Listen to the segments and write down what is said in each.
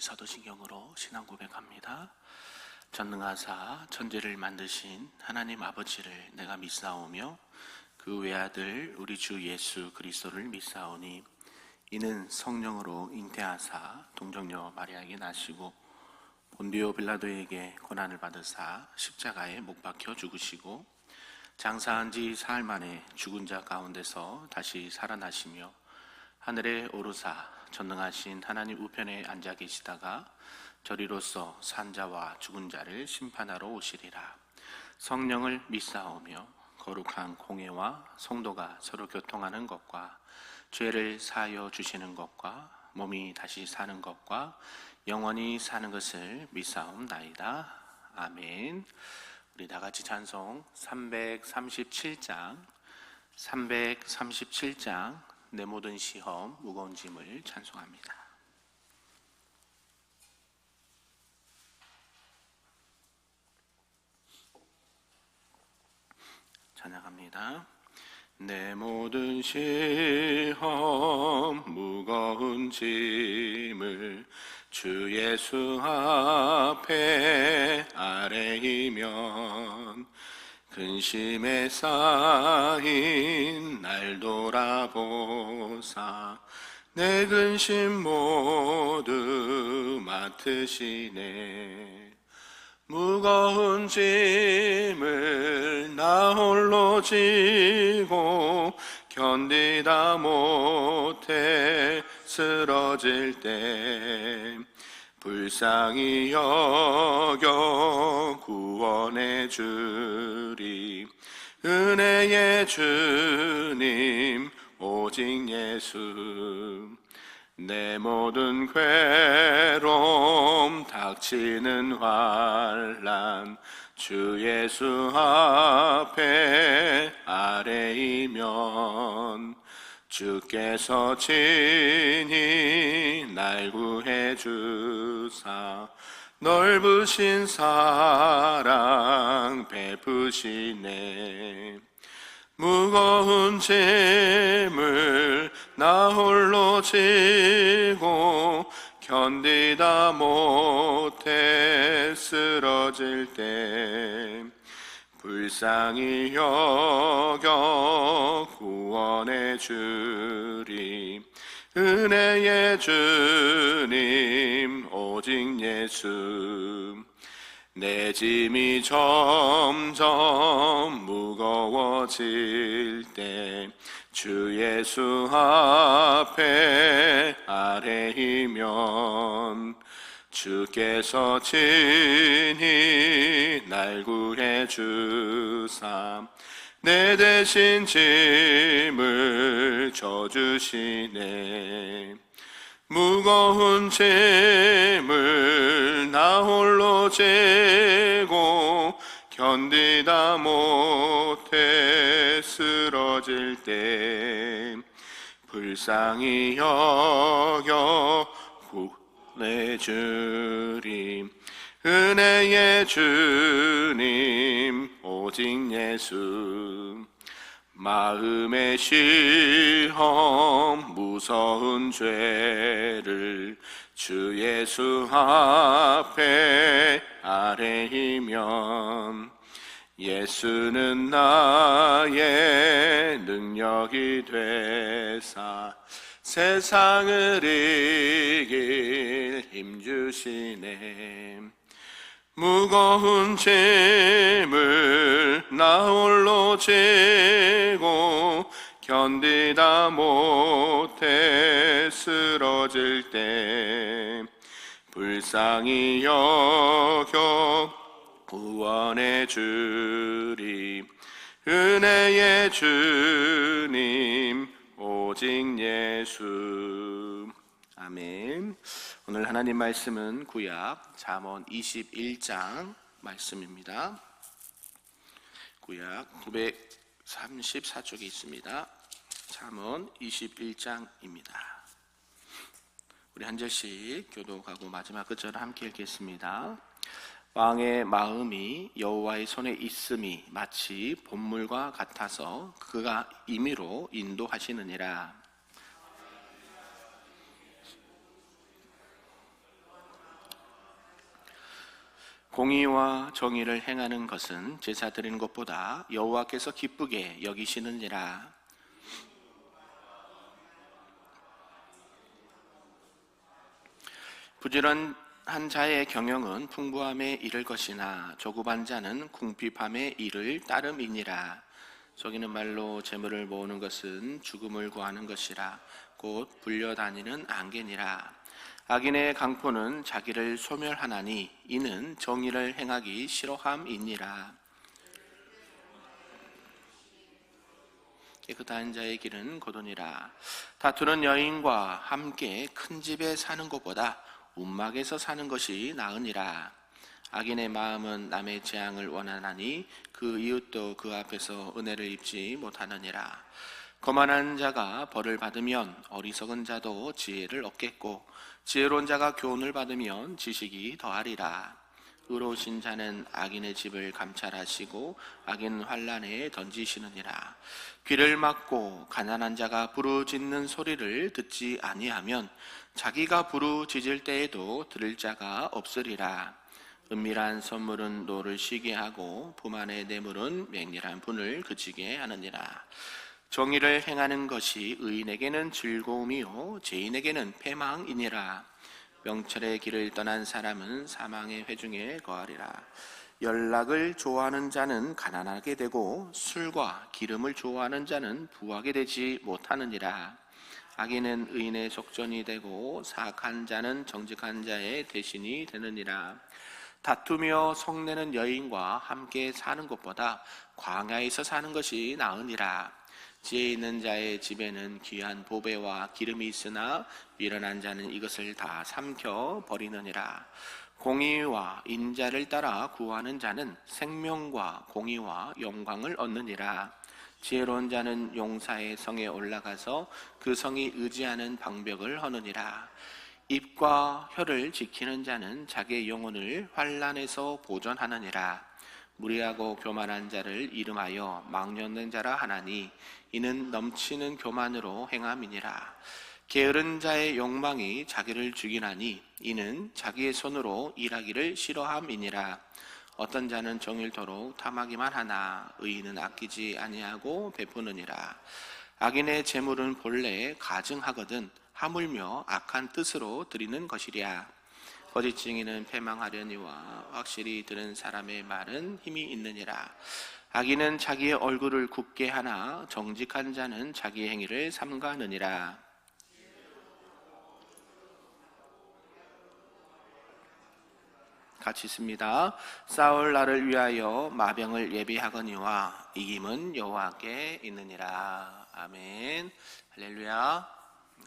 사도신경으로 신앙 고백합니다. 전능하사 천지를 만드신 하나님 아버지를 내가 믿사오며 그 외아들 우리 주 예수 그리스도를 믿사오니 이는 성령으로 잉태하사 동정녀 마리아에게 나시고 본디오 빌라도에게 고난을 받으사 십자가에 못 박혀 죽으시고 장사한 지 사흘 만에 죽은 자 가운데서 다시 살아나시며 하늘에 오르사 전능하신 하나님 우편에 앉아 계시다가 저리로서 산 자와 죽은 자를 심판하러 오시리라. 성령을 믿사오며 거룩한 공회와 성도가 서로 교통하는 것과 죄를 사하여 주시는 것과 몸이 다시 사는 것과 영원히 사는 것을 믿사옵나이다. 아멘. 우리 다같이 찬송 337장 내 모든 시험 무거운 짐을 찬송합니다. 찬양합니다. 내 모든 시험 무거운 짐을 주 예수 앞에 아뢰이면 근심에 쌓인 날 돌아보사 내 근심 모두 맡으시네. 무거운 짐을 나 홀로 지고 견디다 못해 쓰러질 때 불쌍히 여겨 구원해 주리. 은혜의 주님 오직 예수. 내 모든 괴로움 닥치는 환난 주 예수 앞에 아뢰이면 주께서 친히 날 구해 주사 넓으신 사랑 베푸시네. 무거운 짐을 나 홀로 지고 견디다 못해 쓰러질 때 불쌍히 여겨 구원해 주리. 은혜의 주님 오직 예수. 내 짐이 점점 무거워질 때 주 예수 앞에 아뢰이면 주께서 친히 날 구해 주사 내 대신 짐을 져주시네. 무거운 짐을 나 홀로 지고 견디다 못해 쓰러질 때 불쌍히 여겨 구원해 주리. 은혜의 주님 오직 예수. 마음의 시험 무서운 죄를 주 예수 앞에 아뢰이면 예수는 나의 능력이 되사 세상을 이길 힘 주시네. 무거운 짐을 나 홀로 지고 견디다 못해 쓰러질 때 불쌍히 여겨 구원해 주리. 은혜의 주님 오직 예수. 아멘. 오늘 하나님 말씀은 구약 잠언 21장 말씀입니다. 구약 934쪽에 있습니다. 잠언 21장입니다. 우리 한 절씩 교독하고 마지막 끝절을 함께 읽겠습니다. 왕의 마음이 여호와의 손에 있음이 마치 봇물과 같아서 그가 임의로 인도하시느니라. 공의와 정의를 행하는 것은 제사 드리는 것보다 여호와께서 기쁘게 여기시느니라. 부지런한 자의 경영은 풍부함에 이를 것이나 조급한 자는 궁핍함에 이를 따름이니라. 속이는 말로 재물을 모으는 것은 죽음을 구하는 것이라. 곧 불려다니는 안개니라. 악인의 강포는 자기를 소멸하나니 이는 정의를 행하기 싫어함이니라. 깨끗한 자의 길은 고도니라. 다투는 여인과 함께 큰 집에 사는 것보다 움막에서 사는 것이 나으니라. 악인의 마음은 남의 재앙을 원하나니 그 이웃도 그 앞에서 은혜를 입지 못하느니라. 거만한 자가 벌을 받으면 어리석은 자도 지혜를 얻겠고 지혜로운 자가 교훈을 받으면 지식이 더하리라. 의로우신 자는 악인의 집을 감찰하시고 악인 환난에 던지시느니라. 귀를 막고 가난한 자가 부르짖는 소리를 듣지 아니하면 자기가 부르짖을 때에도 들을 자가 없으리라. 은밀한 선물은 노를 쉬게 하고 부만의 뇌물은 맹렬한 분을 그치게 하느니라. 정의를 행하는 것이 의인에게는 즐거움이요 죄인에게는 패망이니라. 명철의 길을 떠난 사람은 사망의 회중에 거하리라. 연락을 좋아하는 자는 가난하게 되고 술과 기름을 좋아하는 자는 부하게 되지 못하느니라. 악인은 의인의 속전이 되고 사악한 자는 정직한 자의 대신이 되느니라. 다투며 성내는 여인과 함께 사는 것보다 광야에서 사는 것이 나으니라. 지혜 있는 자의 집에는 귀한 보배와 기름이 있으나 미련한 자는 이것을 다 삼켜 버리느니라. 공의와 인자를 따라 구하는 자는 생명과 공의와 영광을 얻느니라. 지혜로운 자는 용사의 성에 올라가서 그 성이 의지하는 방벽을 허느니라. 입과 혀를 지키는 자는 자기의 영혼을 환난에서 보존하느니라. 무리하고 교만한 자를 이름하여 망령된 자라 하나니 이는 넘치는 교만으로 행함이니라. 게으른 자의 욕망이 자기를 죽이나니 이는 자기의 손으로 일하기를 싫어함이니라. 어떤 자는 정일토록 탐하기만 하나 의인은 아끼지 아니하고 베푸느니라. 악인의 재물은 본래 가증하거든 하물며 악한 뜻으로 드리는 것이랴. 거짓 증인은 패망하려니와 확실히 들은 사람의 말은 힘이 있느니라. 악인은 자기의 얼굴을 굽게 하나 정직한 자는 자기의 행위를 삼가느니라. 같이 있습니다. 싸울 날을 위하여 마병을 예비하거니와 이김은 여호와께 있느니라. 아멘. 할렐루야.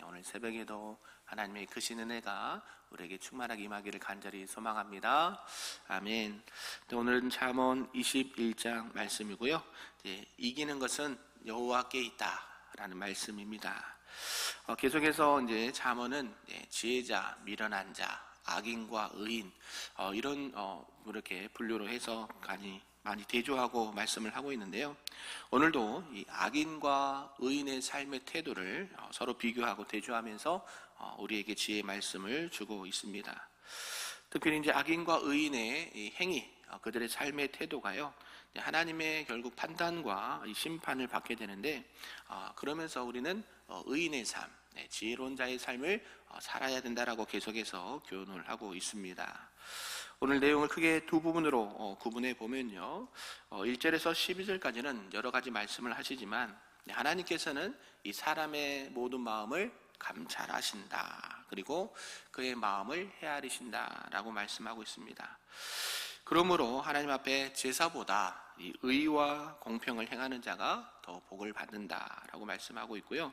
오늘 새벽에도 하나님의 크신 은혜가 우리에게 충만하게 임하기를 간절히 소망합니다. 아멘. 오늘은 잠언 21장 말씀이고요. 이기는 것은 여호와께 있다라는 말씀입니다. 계속해서 이제 잠언은 지혜자, 미련한 자, 악인과 의인 이런 이렇게 분류로 해서 많이 대조하고 말씀을 하고 있는데요. 오늘도 이 악인과 의인의 삶의 태도를 서로 비교하고 대조하면서 우리에게 지혜의 말씀을 주고 있습니다. 특별히 이제 악인과 의인의 이 행위, 그들의 삶의 태도가요, 하나님의 결국 판단과 심판을 받게 되는데, 그러면서 우리는 의인의 삶, 지혜로운 자의 삶을 살아야 된다라고 계속해서 교훈을 하고 있습니다. 오늘 내용을 크게 두 부분으로 구분해 보면요, 1절에서 12절까지는 여러 가지 말씀을 하시지만 하나님께서는 이 사람의 모든 마음을 감찰하신다, 그리고 그의 마음을 헤아리신다라고 말씀하고 있습니다. 그러므로 하나님 앞에 제사보다 이 의와 공평을 행하는 자가 더 복을 받는다라고 말씀하고 있고요.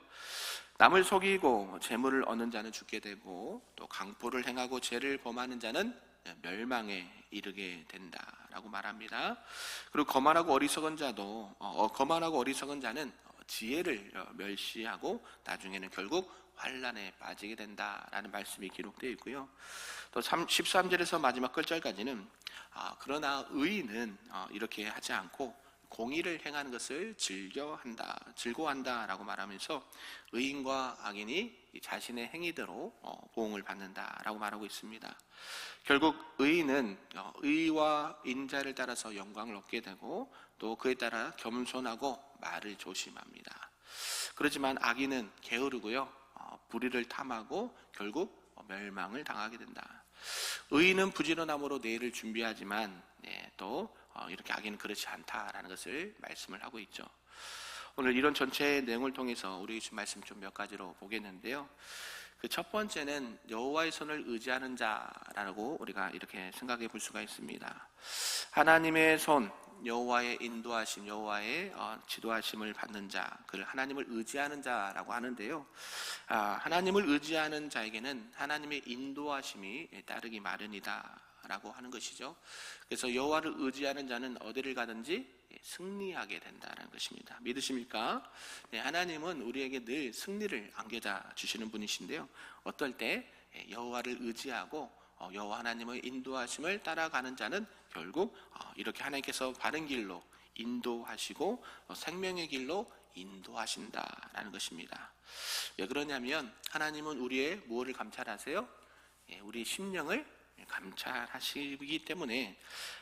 남을 속이고 재물을 얻는 자는 죽게 되고 또 강포를 행하고 죄를 범하는 자는 멸망에 이르게 된다라고 말합니다. 그리고 거만하고 어리석은 자는 지혜를 멸시하고 나중에는 결국 환난에 빠지게 된다라는 말씀이 기록되어 있고요. 또 13절에서 마지막 끝절까지는 그러나 의인은 이렇게 하지 않고 공의를 행하는 것을 즐거워한다라고 말하면서 의인과 악인이 자신의 행위대로 보응을 받는다라고 말하고 있습니다. 결국 의인은 의와 인자를 따라서 영광을 얻게 되고 또 그에 따라 겸손하고 말을 조심합니다. 그렇지만 악인은 게으르고요, 불의를 탐하고 결국 멸망을 당하게 된다. 의인은 부지런함으로 내일을 준비하지만 또 이렇게 악인은 그렇지 않다라는 것을 말씀을 하고 있죠. 오늘 이런 전체 내용을 통해서 우리 말씀 좀 몇 가지로 보겠는데요. 그 첫 번째는 여호와의 손을 의지하는 자라고 우리가 이렇게 생각해 볼 수가 있습니다. 하나님의 손, 여호와의 인도하심, 여호와의 지도하심을 받는 자, 그를 하나님을 의지하는 자라고 하는데요. 하나님을 의지하는 자에게는 하나님의 인도하심이 따르기 마련이다라고 하는 것이죠. 그래서 여호와를 의지하는 자는 어디를 가든지 승리하게 된다는 것입니다. 믿으십니까? 하나님은 우리에게 늘 승리를 안겨다 주시는 분이신데요. 어떨 때 여호와를 의지하고 여호와 하나님의 인도하심을 따라가는 자는 결국 이렇게 하나님께서 바른 길로 인도하시고 생명의 길로 인도하신다라는 것입니다. 왜 그러냐면 하나님은 우리의 무엇을 감찰하세요? 우리 심령을 감찰하시기 때문에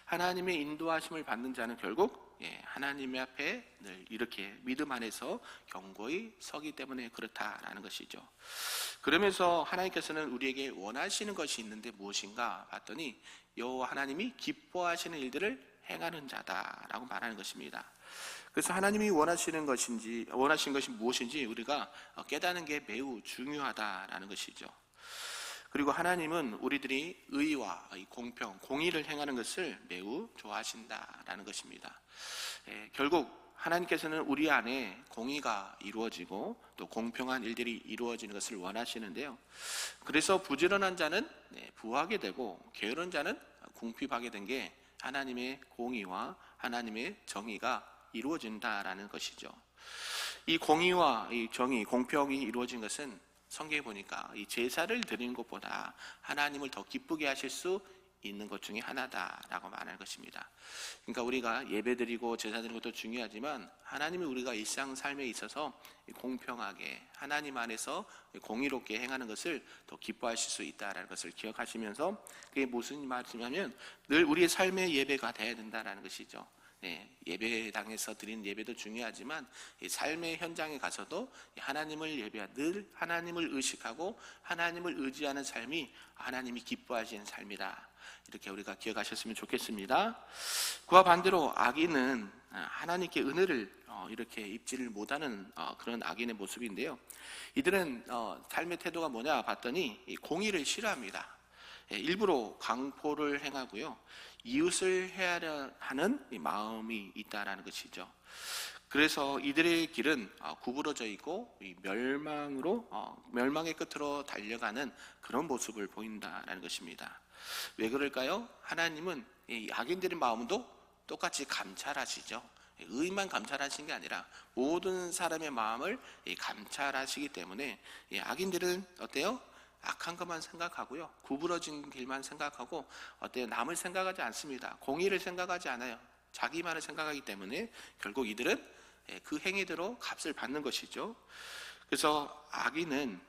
하나님의 인도하심을 받는 자는 결국 하나님의 앞에 늘 이렇게 믿음 안에서 견고히 서기 때문에 그렇다라는 것이죠. 그러면서 하나님께서는 우리에게 원하시는 것이 있는데 무엇인가 봤더니 여호와 하나님이 기뻐하시는 일들을 행하는 자다라고 말하는 것입니다. 그래서 하나님이 원하신 것이 무엇인지 우리가 깨닫는 게 매우 중요하다라는 것이죠. 그리고 하나님은 우리들이 의와 공평, 공의를 행하는 것을 매우 좋아하신다라는 것입니다. 결국 하나님께서는 우리 안에 공의가 이루어지고 또 공평한 일들이 이루어지는 것을 원하시는데요. 그래서 부지런한 자는 부하게 되고 게으른 자는 궁핍하게 된 게 하나님의 공의와 하나님의 정의가 이루어진다라는 것이죠. 이 공의와 이 정의, 공평이 이루어진 것은 성경에 보니까 이 제사를 드리는 것보다 하나님을 더 기쁘게 하실 수 있는 것 중에 하나다라고 말하는 것입니다. 그러니까 우리가 예배 드리고 제사 드리는 것도 중요하지만 하나님이 우리가 일상 삶에 있어서 공평하게 하나님 안에서 공의롭게 행하는 것을 더 기뻐하실 수 있다라는 것을 기억하시면서 그게 무슨 말이냐면 늘 우리의 삶의 예배가 돼야 된다라는 것이죠. 예배당에서 드리는 예배도 중요하지만 삶의 현장에 가서도 하나님을 늘 하나님을 의식하고 하나님을 의지하는 삶이 하나님이 기뻐하시는 삶이다. 이렇게 우리가 기억하셨으면 좋겠습니다. 그와 반대로 악인은 하나님께 은혜를 이렇게 입지를 못하는 그런 악인의 모습인데요. 이들은 삶의 태도가 뭐냐 봤더니 공의를 싫어합니다. 일부러 강포를 행하고요, 이웃을 해하려 하는 마음이 있다라는 것이죠. 그래서 이들의 길은 구부러져 있고 멸망의 끝으로 달려가는 그런 모습을 보인다라는 것입니다. 왜 그럴까요? 하나님은 이 악인들의 마음도 똑같이 감찰하시죠. 의만 감찰하시는 게 아니라 모든 사람의 마음을 감찰하시기 때문에 악인들은 어때요? 악한 것만 생각하고요, 구부러진 길만 생각하고 남을 생각하지 않습니다. 공의를 생각하지 않아요. 자기만을 생각하기 때문에 결국 이들은 그 행위대로 값을 받는 것이죠. 그래서 악인은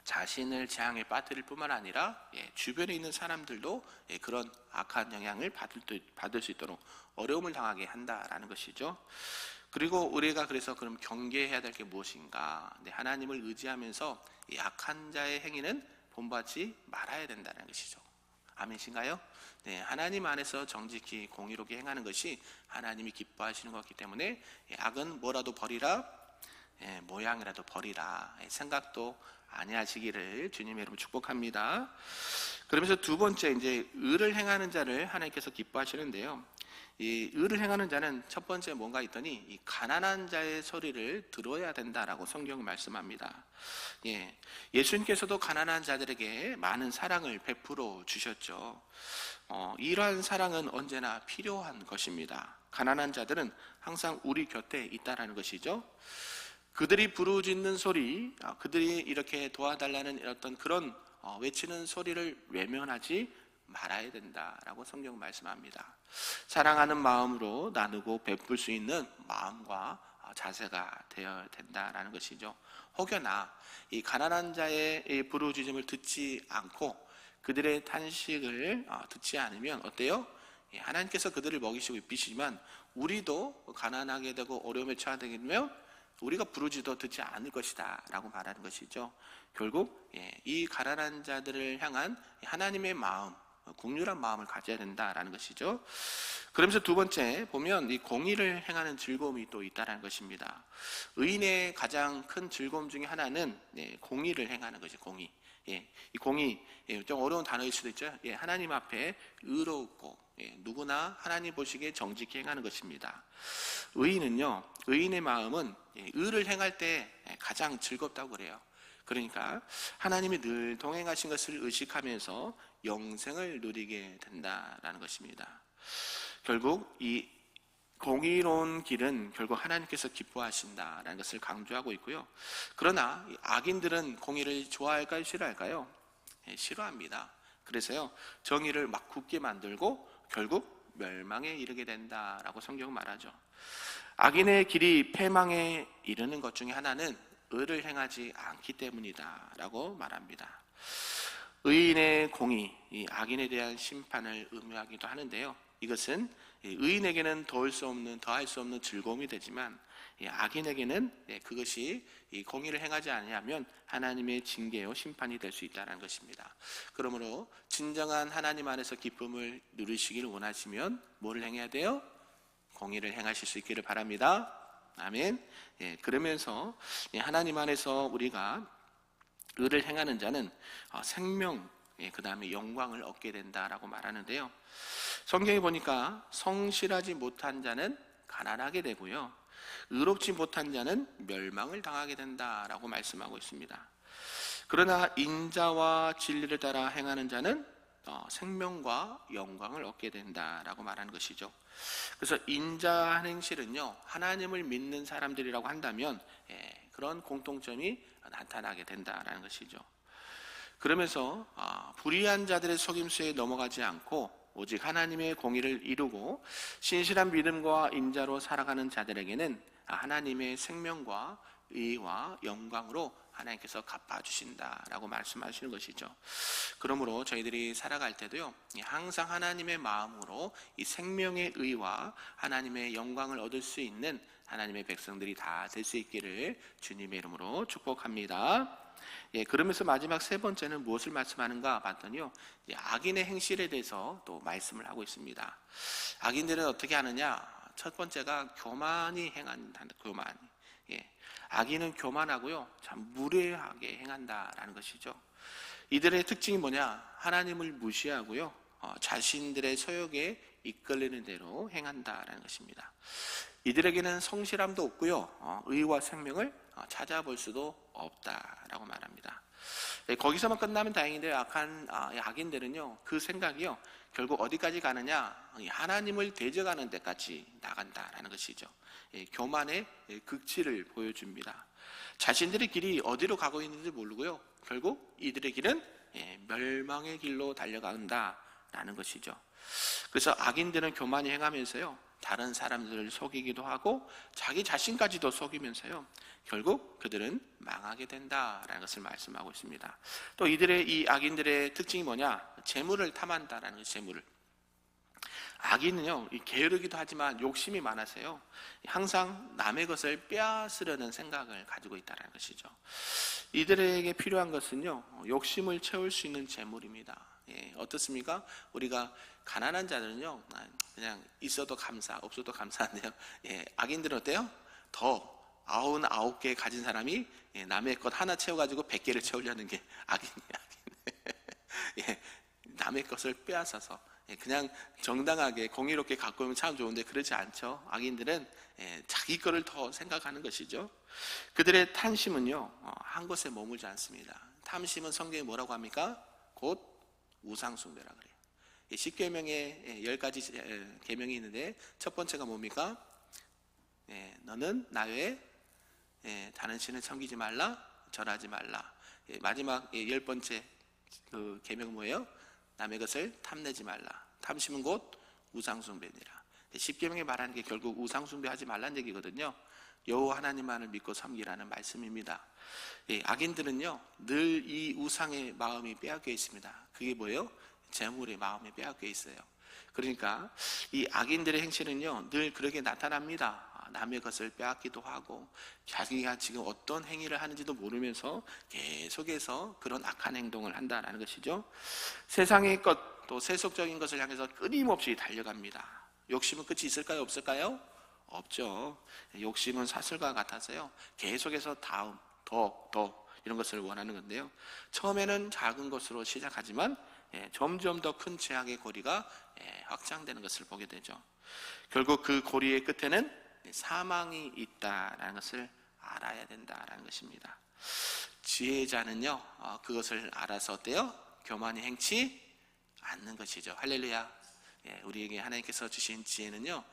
자신을 재앙에 빠뜨릴 뿐만 아니라 주변에 있는 사람들도 그런 악한 영향을 받을 수 있도록 어려움을 당하게 한다라는 것이죠. 그리고 우리가 그래서 그럼 경계해야 될 게 무엇인가? 하나님을 의지하면서 이 악한 자의 행위는 본받지 말아야 된다는 것이죠. 아멘이신가요? 하나님 안에서 정직히 공의롭게 행하는 것이 하나님이 기뻐하시는 것이기 때문에 악은 뭐라도 버리라, 모양이라도 버리라, 생각도 아니하시기를 주님의 이름으로 축복합니다. 그러면서 두 번째, 이제 의를 행하는 자를 하나님께서 기뻐하시는데요. 이 의를 행하는 자는 첫 번째 뭔가 있더니 이 가난한 자의 소리를 들어야 된다라고 성경이 말씀합니다. 예수님께서도 가난한 자들에게 많은 사랑을 베풀어 주셨죠. 이러한 사랑은 언제나 필요한 것입니다. 가난한 자들은 항상 우리 곁에 있다라는 것이죠. 그들이 부르짖는 소리, 그들이 이렇게 도와달라는 어떤 그런 외치는 소리를 외면하지 말아야 된다라고 성경 말씀합니다. 사랑하는 마음으로 나누고 베풀 수 있는 마음과 자세가 되어야 된다라는 것이죠. 혹여나 이 가난한 자의 이 부르짖음을 듣지 않고 그들의 탄식을 듣지 않으면 어때요? 하나님께서 그들을 먹이시고 입히시지만 우리도 가난하게 되고 어려움에 처하게 되면 우리가 부르짖어도 듣지 않을 것이다 라고 말하는 것이죠. 결국 이 가난한 자들을 향한 하나님의 마음, 긍휼한 마음을 가져야 된다라는 것이죠. 그러면서 두 번째 보면 이 공의를 행하는 즐거움이 또 있다는 것입니다. 의인의 가장 큰 즐거움 중에 하나는 공의를 행하는 것이 공의. 이 공의 좀 어려운 단어일 수도 있죠. 하나님 앞에 의롭고 누구나 하나님 보시기에 정직히 행하는 것입니다. 의인은요, 의인의 마음은 의를 행할 때 가장 즐겁다고 그래요. 그러니까 하나님이 늘 동행하신 것을 의식하면서 영생을 누리게 된다라는 것입니다. 결국 이 공의로운 길은 결국 하나님께서 기뻐하신다라는 것을 강조하고 있고요. 그러나 악인들은 공의를 좋아할까요? 싫어할까요? 싫어합니다. 그래서요, 정의를 막 굳게 만들고 결국 멸망에 이르게 된다라고 성경은 말하죠. 악인의 길이 패망에 이르는 것 중에 하나는 의를 행하지 않기 때문이다라고 말합니다. 의인의 공의, 이 악인에 대한 심판을 의미하기도 하는데요. 이것은 의인에게는 더할 수 없는 즐거움이 되지만 악인에게는 그것이 공의를 행하지 아니하면 하나님의 징계요 심판이 될 수 있다는 것입니다. 그러므로 진정한 하나님 안에서 기쁨을 누리시기를 원하시면 뭐를 행해야 돼요? 공의를 행하실 수 있기를 바랍니다. 아멘. 그러면서 하나님 안에서 우리가 의를 행하는 자는 생명, 그 다음에 영광을 얻게 된다라고 말하는데요. 성경에 보니까 성실하지 못한 자는 가난하게 되고요, 의롭지 못한 자는 멸망을 당하게 된다라고 말씀하고 있습니다. 그러나 인자와 진리를 따라 행하는 자는 생명과 영광을 얻게 된다라고 말하는 것이죠. 그래서 인자한 행실은요, 하나님을 믿는 사람들이라고 한다면 그런 공통점이 나타나게 된다라는 것이죠. 그러면서 불의한 자들의 속임수에 넘어가지 않고 오직 하나님의 공의를 이루고 신실한 믿음과 인자로 살아가는 자들에게는 하나님의 생명과 의와 영광으로 하나님께서 갚아주신다라고 말씀하시는 것이죠. 그러므로 저희들이 살아갈 때도요, 항상 하나님의 마음으로 이 생명의 의와 하나님의 영광을 얻을 수 있는 하나님의 백성들이 다 될 수 있기를 주님의 이름으로 축복합니다. 그러면서 마지막 세 번째는 무엇을 말씀하는가 봤더니요, 악인의 행실에 대해서 또 말씀을 하고 있습니다. 악인들은 어떻게 하느냐? 첫 번째가 교만이 행한다. 교만. 악인은 교만하고요, 참 무례하게 행한다라는 것이죠. 이들의 특징이 뭐냐? 하나님을 무시하고요, 자신들의 소욕에 이끌리는 대로 행한다라는 것입니다. 이들에게는 성실함도 없고요, 의와 생명을 찾아볼 수도 없다라고 말합니다. 거기서만 끝나면 다행인데요, 악인들은요, 그 생각이요, 결국 어디까지 가느냐? 하나님을 대적하는 데까지 나간다라는 것이죠. 교만의 극치를 보여줍니다. 자신들의 길이 어디로 가고 있는지 모르고요, 결국 이들의 길은 멸망의 길로 달려간다라는 것이죠. 그래서 악인들은 교만히 행하면서요, 다른 사람들을 속이기도 하고 자기 자신까지도 속이면서요, 결국 그들은 망하게 된다라는 것을 말씀하고 있습니다. 또 이 악인들의 특징이 뭐냐? 재물을 탐한다라는 것이 재물을. 악인은요, 게으르기도 하지만 욕심이 많아서요, 항상 남의 것을 빼앗으려는 생각을 가지고 있다는 것이죠. 이들에게 필요한 것은요, 욕심을 채울 수 있는 재물입니다. 어떻습니까? 우리가 가난한 자들은요, 그냥 있어도 감사, 없어도 감사한데요, 악인들은 어때요? 더 99개 가진 사람이 남의 것 하나 채워가지고 100개를 채우려는 게 악인이에요. 남의 것을 빼앗아서 그냥 정당하게 공의롭게 갖고 오면 참 좋은데 그렇지 않죠. 악인들은 자기 거를 더 생각하는 것이죠. 그들의 탐심은요, 한 곳에 머물지 않습니다. 탐심은 성경에 뭐라고 합니까? 곧 우상숭배라 그래요. 10계명에 10가지 계명이 있는데 첫 번째가 뭡니까? 너는 나 외에 다른 신을 섬기지 말라, 절하지 말라. 마지막 10번째 그 계명은 뭐예요? 남의 것을 탐내지 말라. 탐심은 곧 우상숭배니라. 십계명에 말하는 게 결국 우상 숭배하지 말라는 얘기거든요. 여호와 하나님만을 믿고 섬기라는 말씀입니다. 악인들은요 늘 이 우상의 마음이 빼앗겨 있습니다. 그게 뭐예요? 재물의 마음이 빼앗겨 있어요. 그러니까 이 악인들의 행실은요 늘 그렇게 나타납니다. 남의 것을 빼앗기도 하고 자기가 지금 어떤 행위를 하는지도 모르면서 계속해서 그런 악한 행동을 한다는 것이죠. 세상의 것 또 세속적인 것을 향해서 끊임없이 달려갑니다. 욕심은 끝이 있을까요? 없을까요? 없죠. 욕심은 사슬과 같아서요 계속해서 다음, 더 이런 것을 원하는 건데요, 처음에는 작은 것으로 시작하지만 점점 더 큰 죄악의 고리가 확장되는 것을 보게 되죠. 결국 그 고리의 끝에는 사망이 있다라는 것을 알아야 된다라는 것입니다. 지혜자는요 그것을 알아서 어때요? 교만히 행치 않는 것이죠. 할렐루야. 우리에게 하나님께서 주신 지혜는요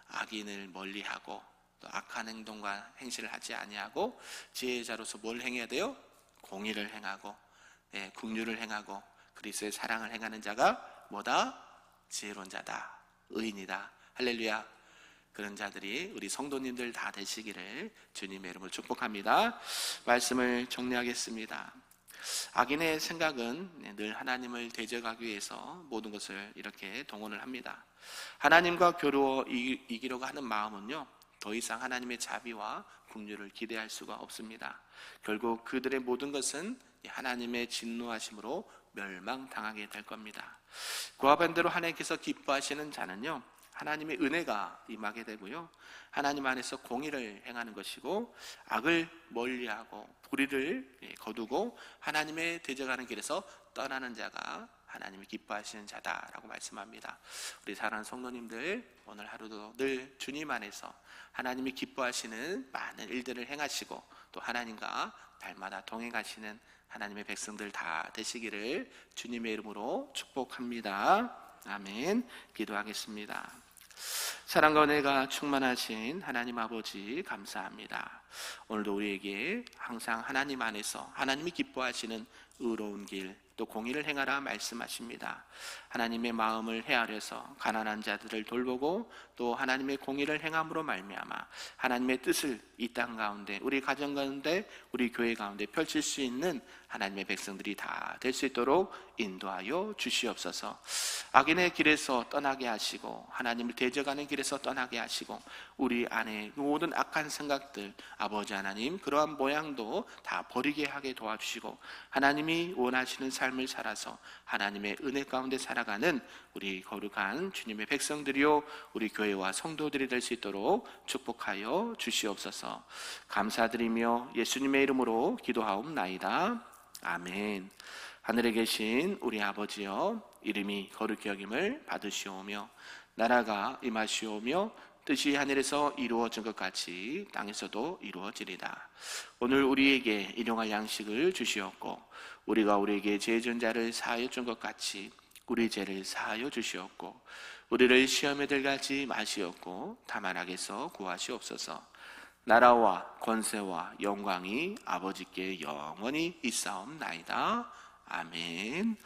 악인을 멀리하고 또 악한 행동과 행실을 하지 아니하고 지혜자로서 뭘 행해야 돼요? 공의를 행하고 긍휼을 행하고 그리스도의 사랑을 행하는 자가 뭐다? 지혜로운 자다, 의인이다. 할렐루야. 그런 자들이 우리 성도님들 다 되시기를 주님의 이름으로 축복합니다. 말씀을 정리하겠습니다. 악인의 생각은 늘 하나님을 대적하기 위해서 모든 것을 이렇게 동원을 합니다. 하나님과 겨루어 이기려고 하는 마음은요 더 이상 하나님의 자비와 긍휼을 기대할 수가 없습니다. 결국 그들의 모든 것은 하나님의 진노하심으로 멸망당하게 될 겁니다. 그와 반대로 하나님께서 기뻐하시는 자는요 하나님의 은혜가 임하게 되고요 하나님 안에서 공의를 행하는 것이고 악을 멀리하고 불의를 거두고 하나님의 대적하는 길에서 떠나는 자가 하나님이 기뻐하시는 자다라고 말씀합니다. 우리 사랑하는 성도님들, 오늘 하루도 늘 주님 안에서 하나님이 기뻐하시는 많은 일들을 행하시고 또 하나님과 날마다 동행하시는 하나님의 백성들 다 되시기를 주님의 이름으로 축복합니다. 아멘. 기도하겠습니다. 사랑과 은혜가 충만하신 하나님 아버지 감사합니다. 오늘도 우리에게 항상 하나님 안에서 하나님이 기뻐하시는 의로운 길 또 공의를 행하라 말씀하십니다. 하나님의 마음을 헤아려서 가난한 자들을 돌보고 또 하나님의 공의를 행함으로 말미암아 하나님의 뜻을 이 땅 가운데 우리 가정 가운데 우리 교회 가운데 펼칠 수 있는 하나님의 백성들이 다 될 수 있도록 인도하여 주시옵소서. 악인의 길에서 떠나게 하시고 하나님을 대적하는 길에서 떠나게 하시고 우리 안에 모든 악한 생각들 아버지 하나님 그러한 모양도 다 버리게 하게 도와주시고 하나님이 원하시는 삶을 살아서 하나님의 은혜 가운데 살아가는 우리 거룩한 주님의 백성들이요 우리 교회와 성도들이 될 수 있도록 축복하여 주시옵소서. 감사드리며 예수님의 이름으로 기도하옵나이다. 아멘. 하늘에 계신 우리 아버지여, 이름이 거룩히 여김을 받으시오며 나라가 임하시오며 뜻이 하늘에서 이루어진 것 같이 땅에서도 이루어지리다. 오늘 우리에게 일용할 양식을 주시옵고 우리가 우리에게 죄 진 자를 사하여 준 것 같이 우리 죄를 사하여 주시옵고 우리를 시험에 들게 하지 마시옵고 다만 악에서 구하시옵소서. 나라와 권세와 영광이 아버지께 영원히 있사옵나이다. 아멘.